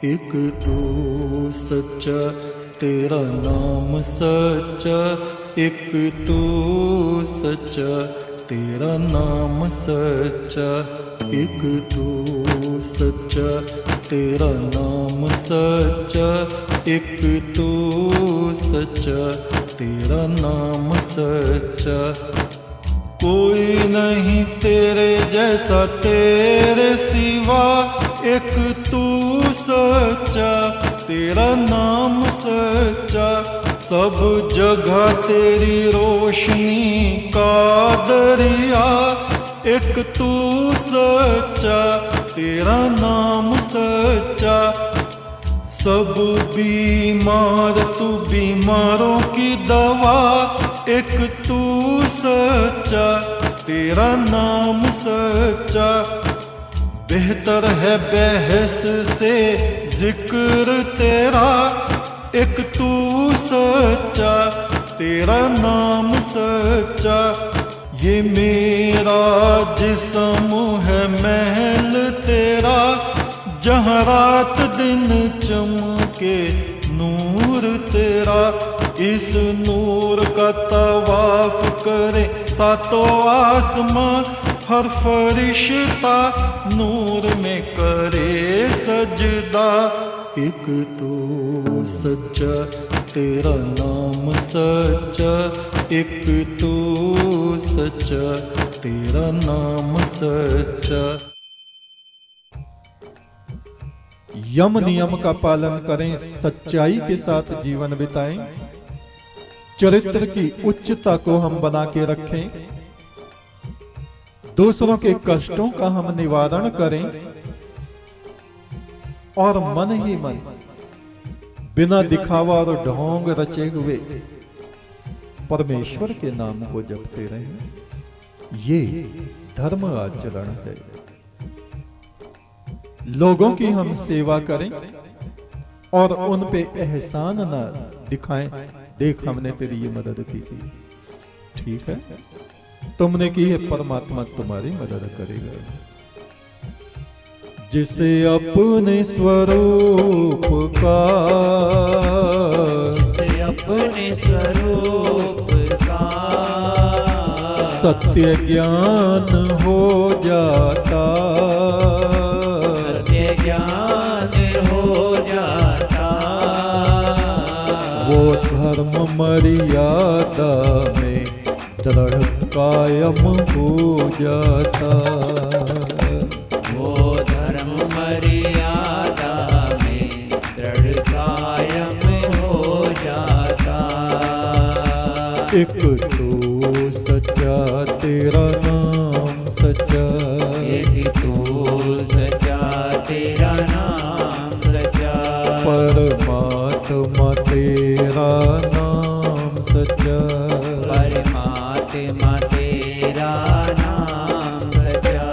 एक तू सच्चा तेरा नाम सच्चा, एक तू सच्चा तेरा नाम सच्चा, एक तू सच्चा तेरा नाम सच्चा, एक तू सच्चा तेरा नाम सच्चा। कोई नहीं तेरे जैसा तेरे सिवा, एक तू सच्चा तेरा नाम सच्चा। सब जगह तेरी रोशनी का दरिया, एक तू सच्चा तेरा नाम सच्चा। सब बीमार तू बीमारों की दवा, एक तू सच्चा तेरा नाम सच्चा। बेहतर है बहस से जिक्र तेरा, एक तू सच्चा तेरा नाम सच्चा। ये मेरा जिस्म है महल तेरा, जहाँ रात दिन चमके नूर तेरा। इस नूर का तवाफ करे सातों आसमां, हर फरिश्ता नूर में करे सजदा। एक तो सच्चा तेरा नाम सच्चा, एक तो सच्चा तेरा नाम सच्चा। यम नियम का पालन करें, सच्चाई के साथ जीवन बिताएं, चरित्र की उच्चता को हम बना के रखें, दूसरों के कष्टों का हम निवारण करें और मन ही मन बिना दिखावा और ढोंग रचे हुए परमेश्वर के नाम को जपते रहें। ये धर्म आचरण है। लोगों की हम सेवा करें और उन पे एहसान ना दिखाएं, देख हमने तेरी ये मदद की थी, ठीक है तुमने की है, परमात्मा तुम्हारी मदद करेगा। जिसे अपने स्वरूप का, जिसे अपने स्वरूप का सत्य ज्ञान हो जाता, सत्य ज्ञान हो जाता, वो धर्म मर्यादा में दृढ़ कायम हो जाता, वो धर्म मर्यादा में दृढ़ कायम हो जाता। एक तो सच्चा तेरा नाम सच्चा, एक तो सच्चा तेरा नाम सच्चा, परमात्मा तेरा नाम सच्चा, परमात्मा तेरा नाम सच्चा।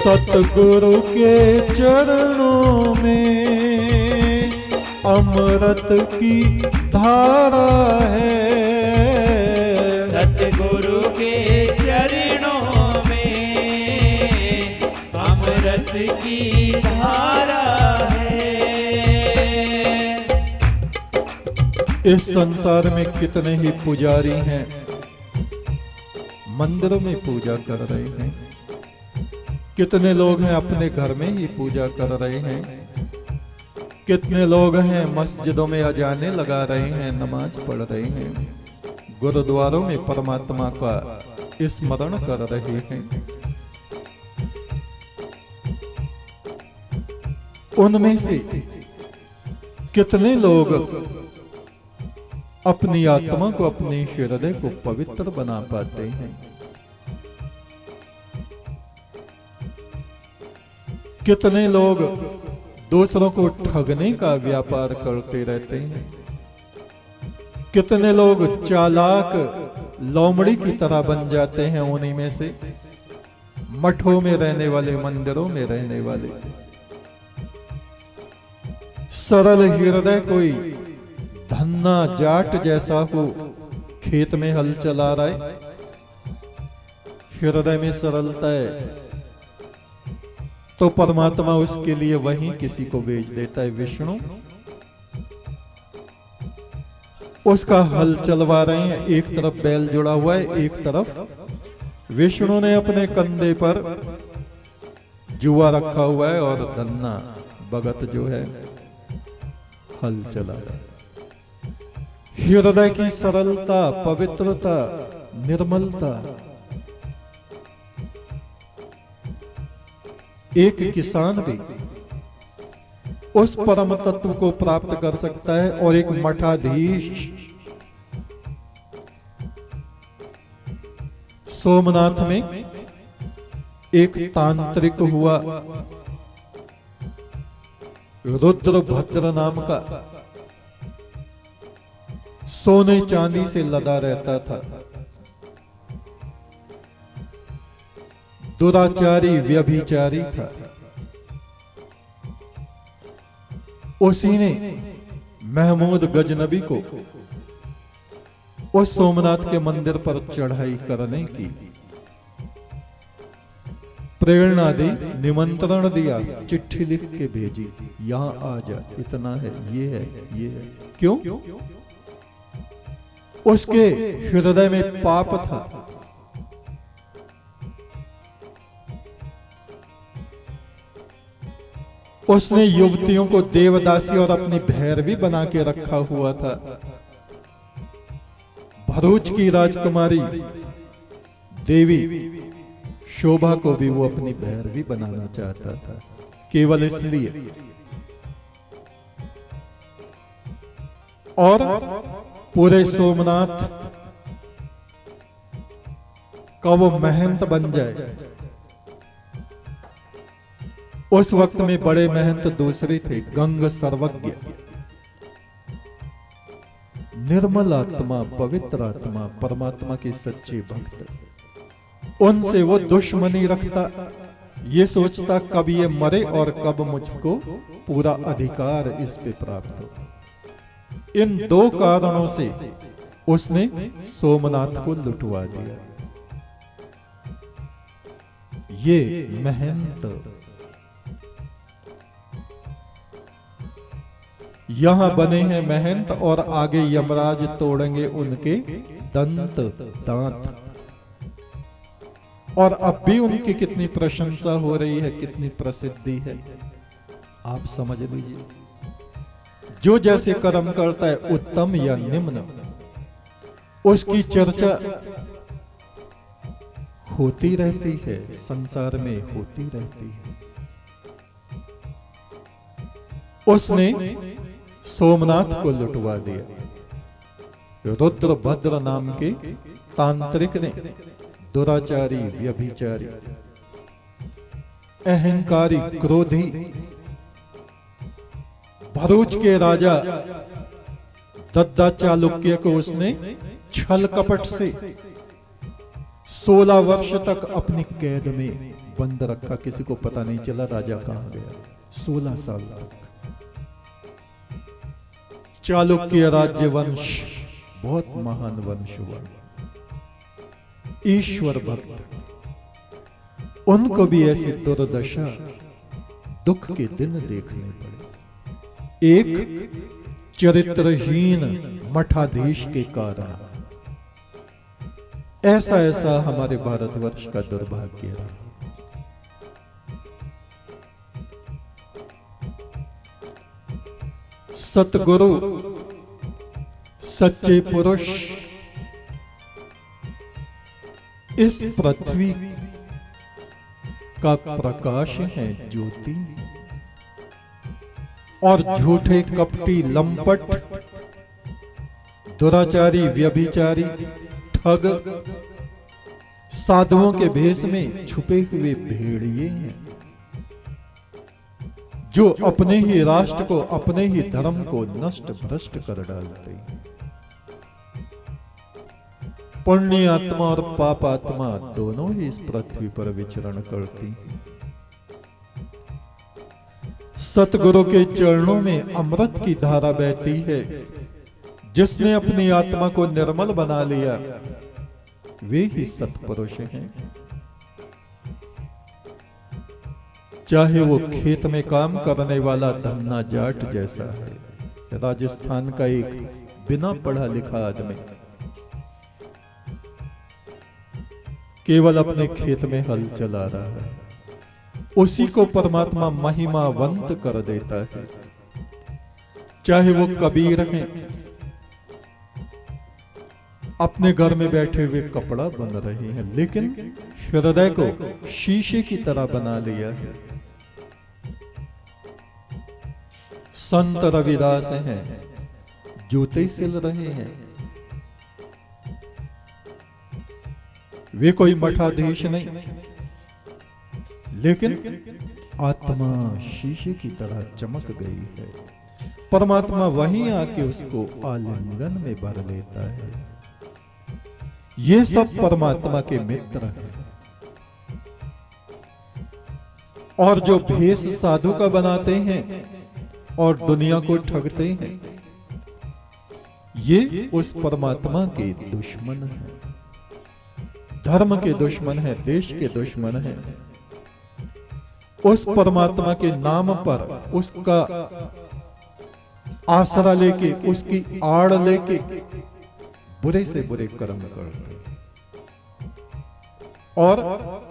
सतगुरु के चरणों में अमृत की धारा है, सतगुरु के चरणों में अमृत की धारा है। इस संसार में कितने ही पुजारी हैं, मंदिरों में पूजा कर रहे हैं, कितने लोग हैं अपने घर में ही पूजा कर रहे हैं, कितने लोग हैं मस्जिदों में अजाने लगा रहे हैं, नमाज पढ़ रहे हैं, गुरुद्वारों में परमात्मा का स्मरण कर रहे हैं। उनमें से कितने लोग अपनी आत्मा को, अपने हृदय को पवित्र बना पाते हैं। कितने लोग दूसरों को ठगने का व्यापार करते रहते हैं। कितने लोग चालाक लोमड़ी की तरह बन जाते हैं, उन्हीं में से मठों में रहने वाले, मंदिरों में रहने वाले। सरल हृदय कोई धन्ना जाट जैसा हो, खेत में हल चला रहा है, हृदय में सरलता है, तो परमात्मा उसके लिए वहीं किसी को भेज देता है। विष्णु उसका हल चलवा रहे हैं, एक तरफ बैल जुड़ा हुआ है, एक तरफ विष्णु ने अपने कंधे पर जुआ रखा हुआ है और धन्ना भगत जो है हल चला रहा है। हृदय की सरलता, पवित्रता, निर्मलता। एक किसान भी उस परम तत्व को प्राप्त कर सकता है, और एक मठाधीश सोमनाथ में एक तांत्रिक हुआ, रुद्रभद्र नाम का, सोने चांदी से लदा रहता था, दुराचारी व्यभिचारी था। उसी ने महमूद गजनबी को उस सोमनाथ के मंदिर पर चढ़ाई करने की प्रेरणा दी, निमंत्रण दिया, चिट्ठी लिख के भेजी, यहां आ जा, इतना है, ये है, ये है। क्यों? उसके हृदय में पाप था। उसने युवतियों को देवदासी और अपनी भैरवी बना के रखा हुआ था। भरूच की राजकुमारी देवी शोभा को भी वो अपनी भैरवी बनाना चाहता था, केवल इसलिए। और पूरे सोमनाथ का वो महंत बन जाए। उस वक्त में बड़े महंत दूसरे थे, गंग सर्वज्ञ, निर्मल आत्मा, पवित्र आत्मा, परमात्मा के सच्चे भक्त। उनसे वो दुश्मनी रखता, ये सोचता कब ये मरे और कब मुझको पूरा अधिकार इस पे प्राप्त हो। इन दो कारणों से उसने सोमनाथ को लुटवा दिया। ये महंत यहां बने हैं महंत, और आगे यमराज तोड़ेंगे उनके दंत, दांत। और अब भी उनकी कितनी प्रशंसा हो रही है, कितनी प्रसिद्धि है, आप समझ लीजिए। जो जैसे कर्म करता है, उत्तम या निम्न, उसकी चर्चा होती रहती है, संसार में होती रहती है। उसने सोमनाथ को लुटवा दिया। रुद्रभद्र नाम के तांत्रिक ने, दुराचारी, व्यभिचारी, अहंकारी, क्रोधी, भरूच के राजा दद्दा चालुक्य को उसने छल कपट से 16 वर्ष तक अपनी कैद में बंद रखा। किसी को पता नहीं चला राजा कहां गया। 16 साल तक। चालुक्य राज्य वंश बहुत महान वंश हुआ, ईश्वर भक्त। उनको भी ऐसी दुर्दशा, दुख के दिन देखने पड़े, एक चरित्रहीन मठाधीश के कारण। ऐसा ऐसा हमारे भारतवर्ष का दुर्भाग्य रहा। सतगुरु, सच्चे पुरुष इस पृथ्वी का प्रकाश है, ज्योति। और झूठे, कपटी, लंपट, दुराचारी, व्यभिचारी, ठग, साधुओं के भेष में छुपे हुए भेड़िए हैं, जो अपने ही राष्ट्र को, अपने ही धर्म को नष्ट भ्रष्ट कर डालते हैं। पुण्य आत्मा और पाप आत्मा दोनों ही इस पृथ्वी पर विचरण करती हैं। सतगुरु के चरणों में अमृत की धारा बहती है। जिसने अपनी आत्मा को निर्मल बना लिया वे ही सत्पुरुष हैं। चाहे वो खेत में काम करने वाला धन्ना जाट जैसा है, राजस्थान का एक बिना पढ़ा लिखा आदमी केवल अपने खेत में हल चला रहा है, उसी को परमात्मा महिमावंत कर देता है। चाहे वो कबीर हैं, अपने घर में बैठे हुए कपड़ा बन रहे हैं, लेकिन हृदय को शीशे की तरह बना लिया है। संत रविदास हैं, जूते सिल रहे हैं। वे कोई मठाधीश नहीं, लेकिन आत्मा शीशे की तरह चमक गई है। परमात्मा वहीं आके उसको आलिंगन में भर लेता है। ये सब परमात्मा के मित्र हैं। और जो भेष साधु का बनाते हैं और दुनिया को ठगते हैं, ये उस परमात्मा के दुश्मन हैं, धर्म के दुश्मन हैं, देश के दुश्मन हैं। उस परमात्मा के नाम पर उसका आसरा लेके, उसकी आड़ लेके बुरे से बुरे कर्म करते और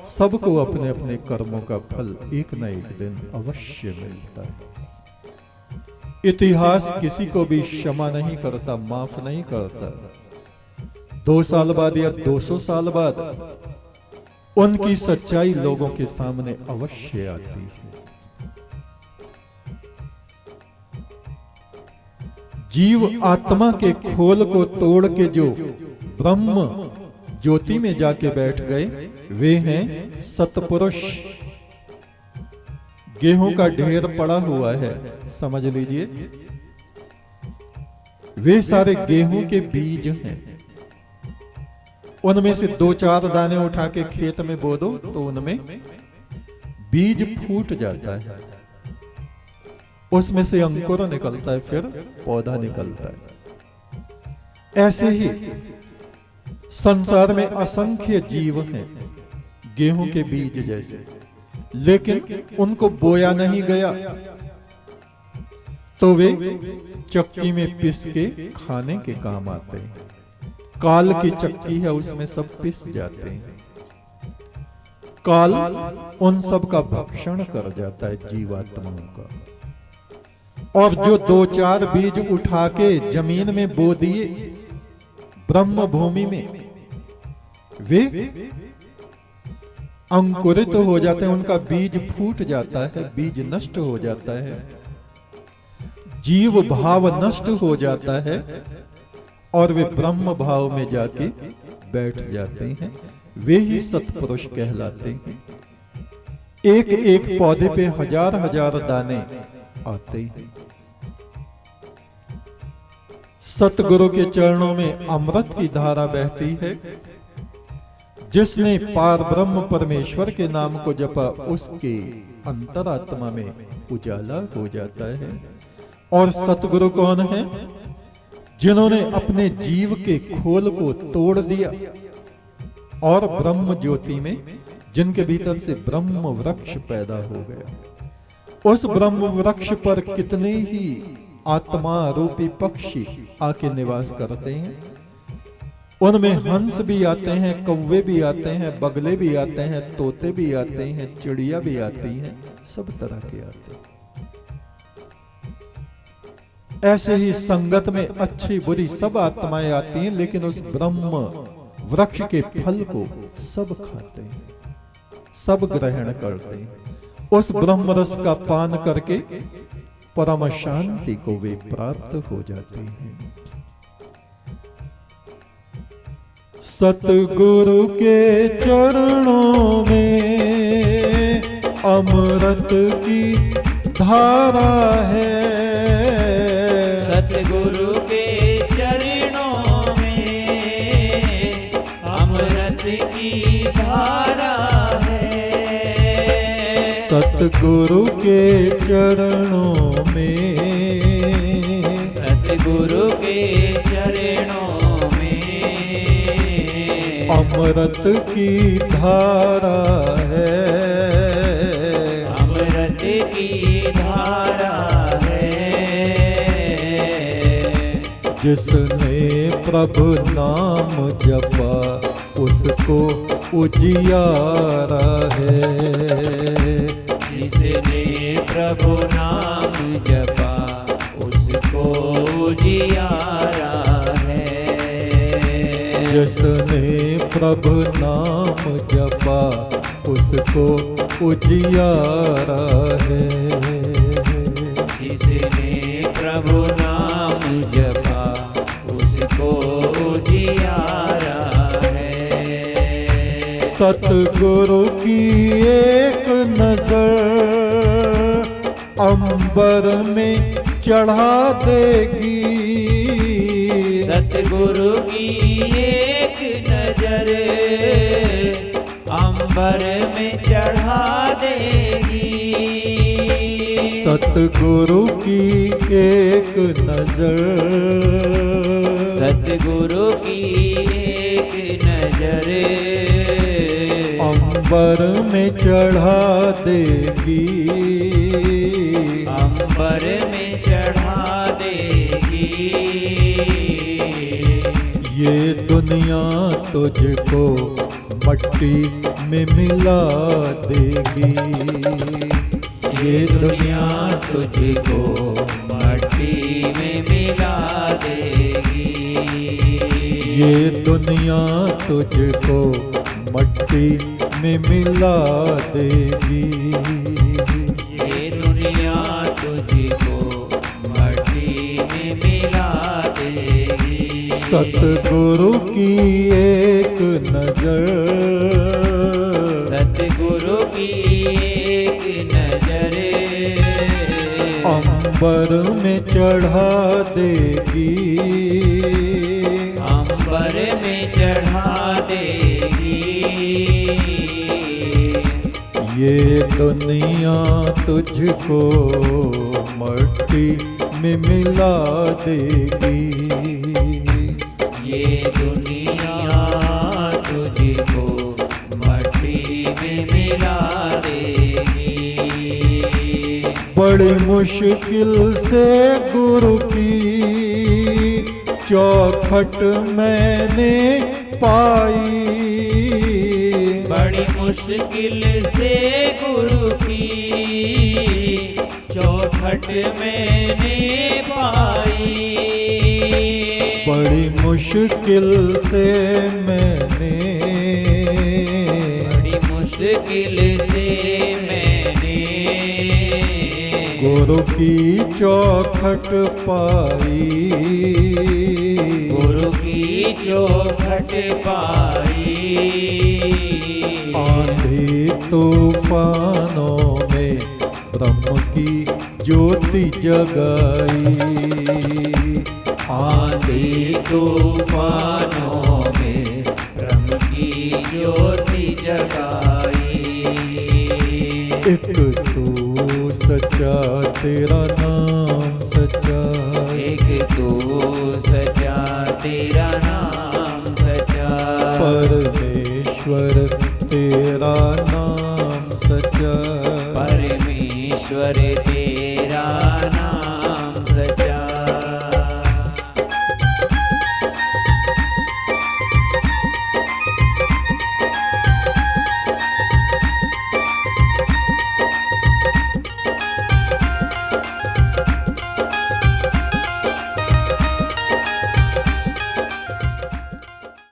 सबको अपने अपने कर्मों का फल एक न एक दिन अवश्य मिलता है। इतिहास किसी को भी क्षमा नहीं करता, माफ नहीं करता। 2 साल बाद या 200 साल बाद उनकी सच्चाई लोगों के सामने अवश्य आती है। जीव आत्मा के खोल को तोड़ के जो ब्रह्म ज्योति में जाके बैठ गए वे हैं सतपुरुष। गेहूं का ढेर पड़ा हुआ है, समझ लीजिए, वे सारे गेहूं के बीज हैं। उनमें से 2-4 दाने उठा के खेत में बो दो तो उनमें बीज फूट जाता है, उसमें से अंकुर निकलता है, फिर पौधा निकलता है। ऐसे ही संसार में असंख्य जीव हैं गेहूं के बीज जैसे, लेकिन उनको बोया नहीं गया तो वे चक्की में पिस के खाने के काम आते हैं। काल की चक्की है, उसमें सब पिस जाते हैं। काल उन सब का भक्षण कर जाता है जीवात्माओं का। और जो 2-4 बीज उठा के जमीन में बो दिए ब्रह्म भूमि में, वे अंकुरित हो जाते हैं, उनका बीज फूट जाता है, बीज नष्ट हो जाता है, जीव भाव नष्ट हो जाता है और वे ब्रह्म भाव में जाके बैठ जाते हैं। वे ही सत्पुरुष कहलाते हैं। एक एक पौधे पे 1000-1000 दाने आते हैं। सतगुरु के चरणों में अमृत की धारा बहती है। जिसने पार ब्रह्म परमेश्वर के नाम को जपा उसके अंतरात्मा में उजाला हो जाता है। और सतगुरु कौन है? जिन्होंने अपने जीव के खोल को तोड़ दिया और ब्रह्म ज्योति में, जिनके भीतर से ब्रह्म वृक्ष पैदा हो गया। उस ब्रह्म वृक्ष पर कितने ही आत्मा रूपी पक्षी आके निवास करते हैं। उनमें हंस भी आते हैं, कौवे भी आते हैं, बगले भी आते हैं, तोते भी आते हैं, चिड़िया भी आती हैं, सब तरह के आते हैं। ऐसे ही संगत में अच्छी बुरी सब आत्माएं आती हैं, लेकिन उस ब्रह्म वृक्ष के फल को सब खाते हैं, सब ग्रहण करते हैं। उस ब्रह्म रस का पान करके परम शांति को वे प्राप्त हो जाते हैं। सतगुरु के चरणों में अमृत की धारा है। सतगुरु के चरणों में अमृत की धारा है। सतगुरु के चरणों में, सतगुरु के चरणों में अमृत की धारा है। अमृत की धारा है। जिसने प्रभु नाम जपा उसको उजियारा है। जिसने प्रभु नाम जपा उसको उजियारा है। जिसने प्रभु नाम जपा उसको उजियारा है। जिसने प्रभु नाम जपा उसको उजियारा है। सतगुरु की एक नजर अंबर में चढ़ा देगी। सतगुरु की एक नजर अंबर में चढ़ा देगी। सतगुरु की एक नजर, सतगुरु की एक नजर अंबर में चढ़ा देगी। अंबर में चढ़ा देगी। ये दुनिया तुझको मट्टी में मिला देगी। ये दुनिया तुझको मट्टी में मिला देगी। ये दुनिया तुझको मट्टी में मिला देगी। ये दुनिया तुझको मट्टी में मिला देगी। सतगुरु की एक नजर, सतगुरु की एक नजर अंबर में चढ़ा देगी। अंबर में चढ़ा देगी। ये दुनिया तुझको मट्टी में मिला देगी। ये दुनिया तुझको मट्टी में मिला देगी। बड़ी मुश्किल से गुरु की चौखट मैंने पाई। बड़ी मुश्किल से गुरु की चौखट मैंने पाई। बड़ी मुश्किल से मैंने, बड़ी मुश्किल से मैंने गुरु की चौखट पाई। गुरु की चौखट पाई। आंधी तूफानों में ब्रह्म की ज्योति जगाई। आंधी तूफानों में ब्रह्म की ज्योति जगाई। एक तू सच्चा तेरा नाम सच्चा। एक तू सच्चा तेरा नाम सच्चा। परमेश्वर तेरा नाम सच्चा। परमेश्वर तेरा